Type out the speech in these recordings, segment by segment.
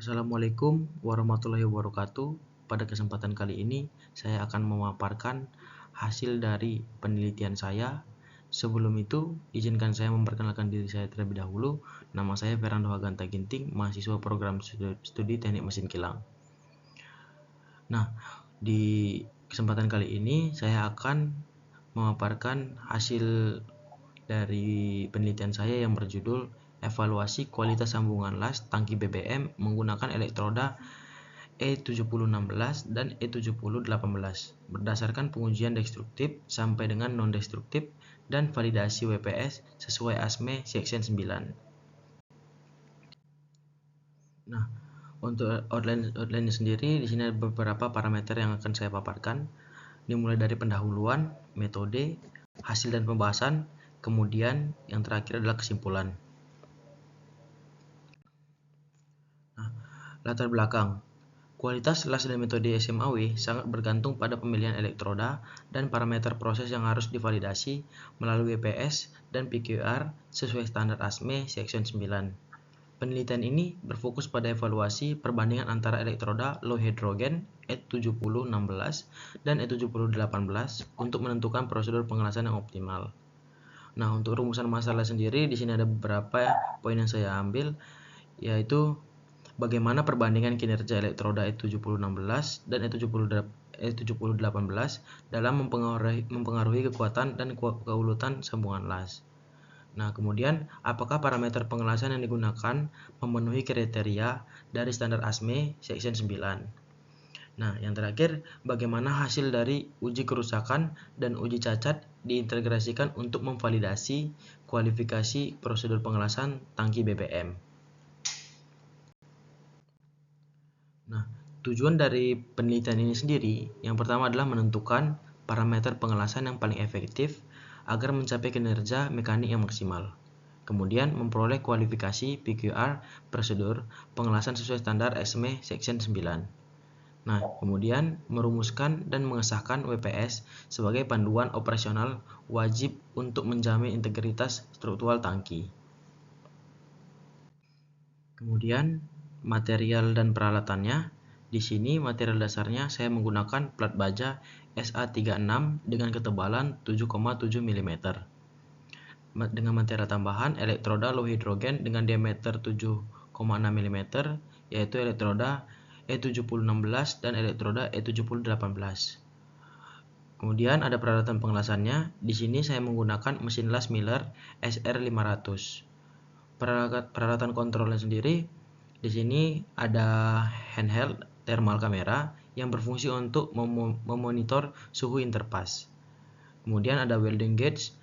Assalamualaikum warahmatullahi wabarakatuh. Pada kesempatan kali ini, saya akan memaparkan hasil dari penelitian saya. Sebelum itu, izinkan saya memperkenalkan diri saya terlebih dahulu. Nama saya Fernando Haganta Ginting, mahasiswa program studi Teknik Mesin Kilang. Nah, di kesempatan kali ini saya akan memaparkan hasil dari penelitian saya yang berjudul Evaluasi Kualitas Sambungan Las Tangki BBM menggunakan elektroda E7016 dan E7018 berdasarkan pengujian destruktif sampai dengan non-destruktif dan validasi WPS sesuai ASME Section 9. Nah, untuk outline sendiri di sini ada beberapa parameter yang akan saya paparkan, dimulai dari pendahuluan, metode, hasil dan pembahasan, kemudian yang terakhir adalah kesimpulan. Nah, latar belakang. Kualitas las dan metode SMAW sangat bergantung pada pemilihan elektroda dan parameter proses yang harus divalidasi melalui WPS dan PQR sesuai standar ASME Section 9. Penelitian ini berfokus pada evaluasi perbandingan antara elektroda low hydrogen E7016 dan E7018 untuk menentukan prosedur pengelasan yang optimal. Nah, untuk rumusan masalah sendiri di sini ada beberapa poin yang saya ambil, yaitu bagaimana perbandingan kinerja elektroda E7016 dan E7018 dalam mempengaruhi kekuatan dan keulutan sambungan las. Nah, kemudian apakah parameter pengelasan yang digunakan memenuhi kriteria dari standar ASME Section 9. Nah, yang terakhir, bagaimana hasil dari uji kerusakan dan uji cacat diintegrasikan untuk memvalidasi kualifikasi prosedur pengelasan tangki BBM. Nah, tujuan dari penelitian ini sendiri, yang pertama adalah menentukan parameter pengelasan yang paling efektif agar mencapai kinerja mekanik yang maksimal. Kemudian memperoleh kualifikasi PQR prosedur pengelasan sesuai standar ASME Section 9. Nah, kemudian merumuskan dan mengesahkan WPS sebagai panduan operasional wajib untuk menjamin integritas struktural tangki. Kemudian material dan peralatannya. Di sini material dasarnya saya menggunakan plat baja SA36 dengan ketebalan 7,7 mm. Dengan material tambahan elektroda low hidrogen dengan diameter 7,6 mm, yaitu elektroda E7016 dan elektroda E7018. Kemudian ada peralatan pengelasannya. Di sini saya menggunakan mesin las Miller SR500. Peralatan kontrolnya sendiri, di sini ada handheld thermal kamera yang berfungsi untuk memonitor suhu interpas. Kemudian ada welding gauge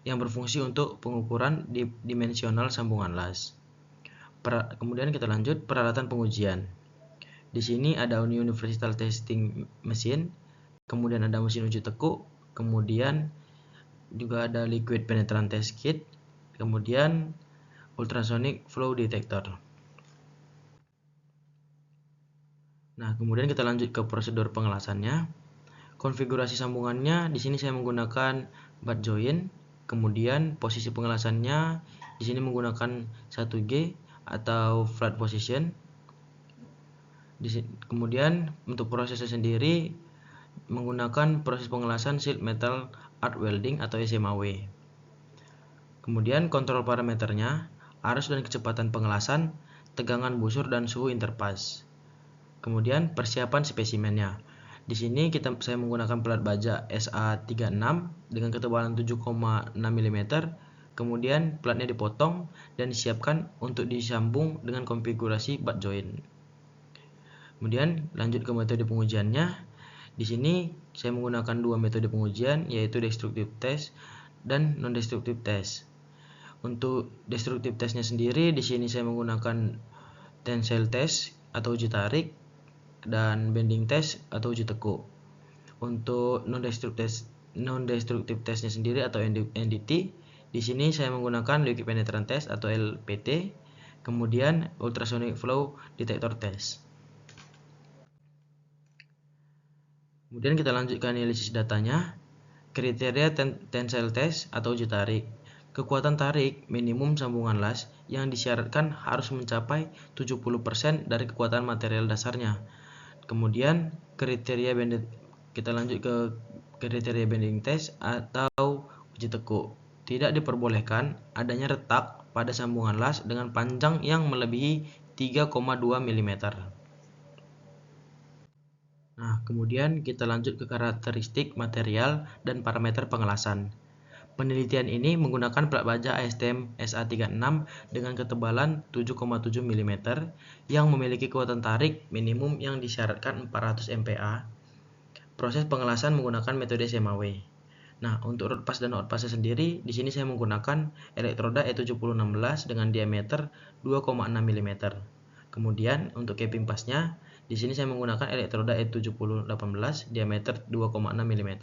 yang berfungsi untuk pengukuran dimensional sambungan las. Kemudian kita lanjut peralatan pengujian. Di sini ada universal testing mesin, kemudian ada mesin uji tekuk, kemudian juga ada liquid penetrant test kit, kemudian ultrasonic flow detector. Nah, kemudian kita lanjut ke prosedur pengelasannya. Konfigurasi sambungannya di sini saya menggunakan butt joint, kemudian posisi pengelasannya di sini menggunakan 1G atau flat position. Kemudian untuk prosesnya sendiri menggunakan proses pengelasan sheet metal arc welding atau SMAW. Kemudian kontrol parameternya, arus dan kecepatan pengelasan, tegangan busur dan suhu interpas. Kemudian persiapan spesimennya. Di sini saya menggunakan plat baja SA36 dengan ketebalan 7,6 mm. Kemudian platnya dipotong dan disiapkan untuk disambung dengan konfigurasi butt joint. Kemudian lanjut ke metode pengujiannya. Di sini saya menggunakan dua metode pengujian, yaitu destructive test dan non-destructive test. Untuk destructive testnya sendiri, di sini saya menggunakan tensile test atau uji tarik dan bending test atau uji tekuk. Untuk non-destructive testnya sendiri atau NDT, di sini saya menggunakan liquid penetrant test atau LPT, kemudian ultrasonic flow detector test. Kemudian kita lanjut ke analisis datanya. Kriteria tensile test atau uji tarik. Kekuatan tarik minimum sambungan las yang disyaratkan harus mencapai 70% dari kekuatan material dasarnya. Kemudian kita lanjut ke kriteria bending test atau uji tekuk. Tidak diperbolehkan adanya retak pada sambungan las dengan panjang yang melebihi 3,2 mm. Nah, kemudian kita lanjut ke karakteristik material dan parameter pengelasan. Penelitian ini menggunakan plat baja ASTM SA36 dengan ketebalan 7,7 mm yang memiliki kekuatan tarik minimum yang disyaratkan 400 MPa. Proses pengelasan menggunakan metode SMAW. Nah, untuk rod pas dan outpass sendiri, di sini saya menggunakan elektroda E7016 dengan diameter 2,6 mm. Kemudian untuk capping pasnya, di sini saya menggunakan elektroda E7018 diameter 2,6 mm.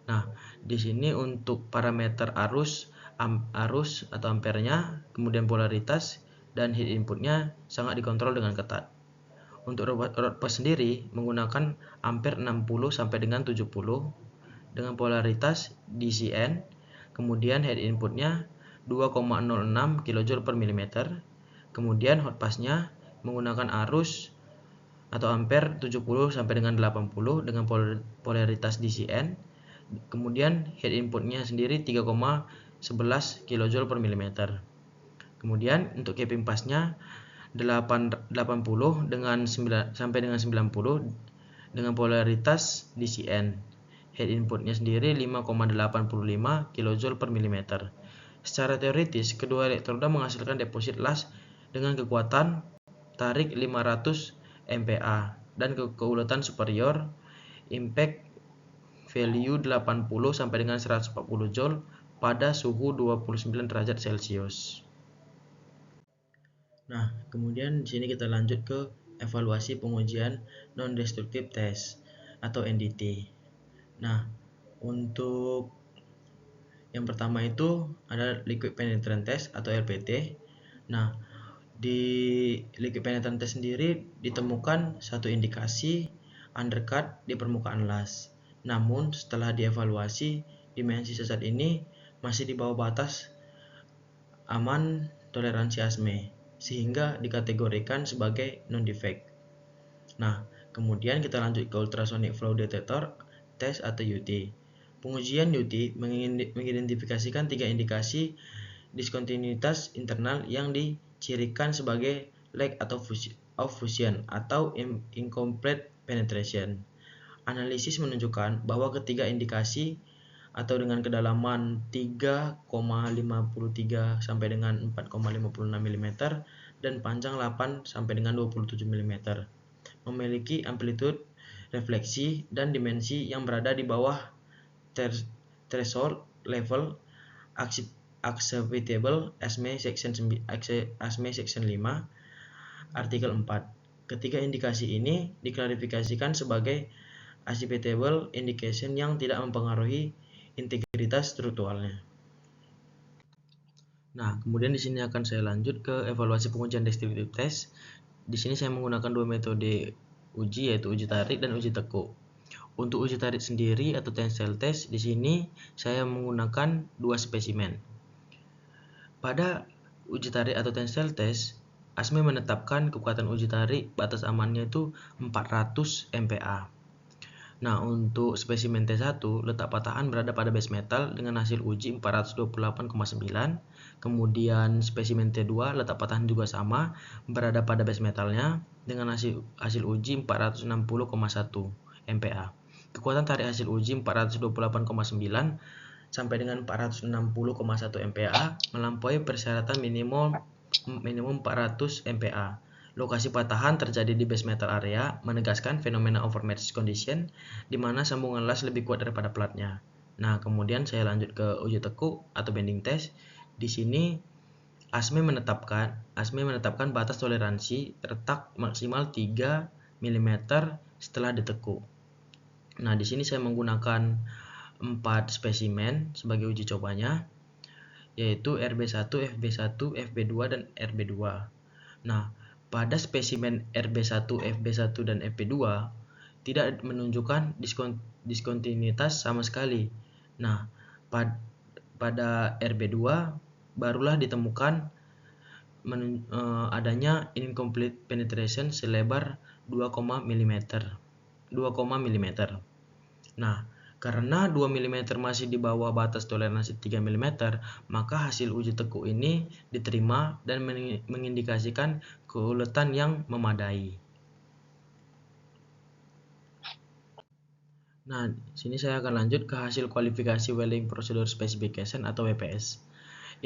Nah, di sini untuk parameter arus atau ampernya, kemudian polaritas dan heat inputnya sangat dikontrol dengan ketat. Untuk rod pas sendiri menggunakan ampere 60 sampai dengan 70 dengan polaritas DCN, kemudian heat inputnya 2,06 kJ per mm. Kemudian hot passnya menggunakan arus atau ampere 70 sampai dengan 80 dengan polaritas DCN. Kemudian heat inputnya sendiri 3,11 kJ per mm. Kemudian untuk capping passnya 80 dengan 9 sampai dengan 90 dengan polaritas DCN. Heat inputnya sendiri 5,85 kJ per mm. Secara teoritis, kedua elektroda menghasilkan deposit las dengan kekuatan tarik 500 MPa dan keuletan superior, impact value 80 sampai dengan 140 Joule pada suhu 29 derajat Celcius. Nah, kemudian di sini kita lanjut ke evaluasi pengujian non-destructive test atau NDT. Nah, untuk yang pertama itu ada liquid penetrant test atau LPT. Nah, di liquid penetrant test sendiri ditemukan satu indikasi undercut di permukaan las. Namun setelah dievaluasi, dimensi sesat ini masih di bawah batas aman toleransi ASME, sehingga dikategorikan sebagai non-defect. Nah, kemudian kita lanjut ke ultrasonic flow detector test atau UT. Pengujian UT mengidentifikasikan 3 indikasi diskontinuitas internal yang dicirikan sebagai lack of fusion atau incomplete penetration. Analisis menunjukkan bahwa ketiga indikasi atau dengan kedalaman 3,53 sampai dengan 4,56 mm dan panjang 8 sampai dengan 27 mm memiliki amplitude refleksi dan dimensi yang berada di bawah threshold level acceptable ASME section 5 artikel 4. Ketiga indikasi ini diklarifikasikan sebagai acceptable indication yang tidak mempengaruhi integritas strukturalnya. Nah, kemudian di sini akan saya lanjut ke evaluasi pengujian destructive test. Di sini saya menggunakan dua metode uji, yaitu uji tarik dan uji tekuk. Untuk uji tarik sendiri atau tensile test, di sini saya menggunakan dua spesimen. Pada uji tarik atau tensile test, ASME menetapkan kekuatan uji tarik batas amannya itu 400 MPa. Nah, untuk spesimen T1, letak patahan berada pada base metal dengan hasil uji 428,9. Kemudian spesimen T2, letak patahan juga sama, berada pada base metalnya dengan hasil uji 460,1 MPa. Kekuatan tarik hasil uji 428,9 sampai dengan 460,1 MPa melampaui persyaratan minimum 400 MPa. Lokasi patahan terjadi di base metal area, menegaskan fenomena overmatch condition di mana sambungan las lebih kuat daripada platnya. Nah, kemudian saya lanjut ke uji tekuk atau bending test. Di sini ASME menetapkan batas toleransi retak maksimal 3 mm setelah ditekuk. Nah, di sini saya menggunakan 4 spesimen sebagai uji cobanya, yaitu RB1, FB1, FB2, dan RB2. Nah, pada spesimen RB1, FB1, dan FB2 tidak menunjukkan diskontinuitas sama sekali. Nah, pada RB2 barulah ditemukan adanya incomplete penetration selebar 2 mm. Nah, karena 2 mm masih di bawah batas toleransi 3 mm, maka hasil uji tekuk ini diterima dan mengindikasikan keuletan yang memadai. Nah, sini saya akan lanjut ke hasil kualifikasi Welding Procedure Specification atau WPS.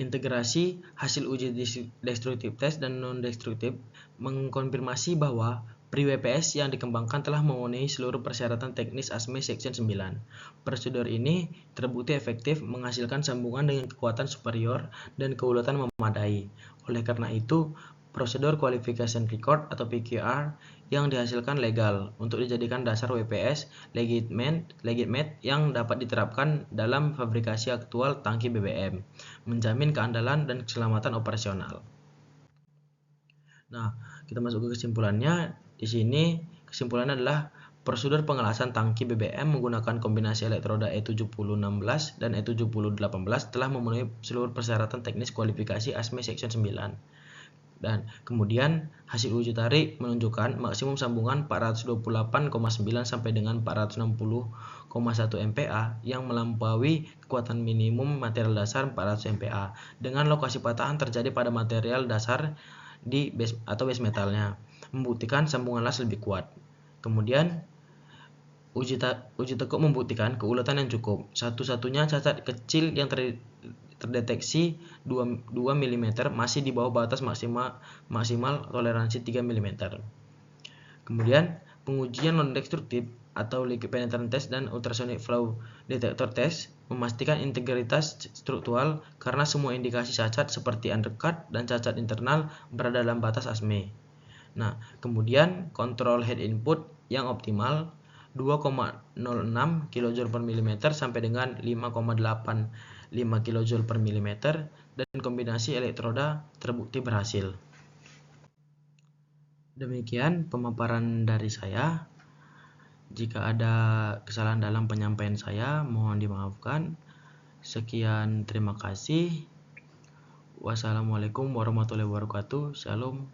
Integrasi hasil uji destruktif test dan non-destruktif mengkonfirmasi bahwa pre-WPS yang dikembangkan telah memenuhi seluruh persyaratan teknis ASME Section 9. Prosedur ini terbukti efektif menghasilkan sambungan dengan kekuatan superior dan keuletan memadai. Oleh karena itu, prosedur Qualification Record atau PQR yang dihasilkan legal untuk dijadikan dasar WPS legitimate yang dapat diterapkan dalam fabrikasi aktual tangki BBM, menjamin keandalan dan keselamatan operasional. Nah, kita masuk ke kesimpulannya. Di sini kesimpulannya adalah prosedur pengelasan tangki BBM menggunakan kombinasi elektroda E7016 dan E7018 telah memenuhi seluruh persyaratan teknis kualifikasi ASME Section 9. Dan kemudian hasil uji tarik menunjukkan maksimum sambungan 428,9 sampai dengan 460,1 MPa yang melampaui kekuatan minimum material dasar 400 MPa dengan lokasi patahan terjadi pada material dasar di base metalnya, membuktikan sambungan las lebih kuat. Kemudian uji tekuk membuktikan keuletan yang cukup. Satu-satunya cacat kecil yang terdeteksi 2 mm masih di bawah batas maksimal toleransi 3 mm. Kemudian pengujian non-destruktif atau liquid penetrant test dan ultrasonic flow detector test memastikan integritas struktural karena semua indikasi cacat seperti undercut dan cacat internal berada dalam batas ASME. Nah, kemudian kontrol head input yang optimal 2,06 kJ per mm sampai dengan 5,85 kJ per mm dan kombinasi elektroda terbukti berhasil. Demikian pemaparan dari saya. Jika ada kesalahan dalam penyampaian saya, mohon dimaafkan. Sekian, terima kasih. Wassalamualaikum warahmatullahi wabarakatuh. Shalom.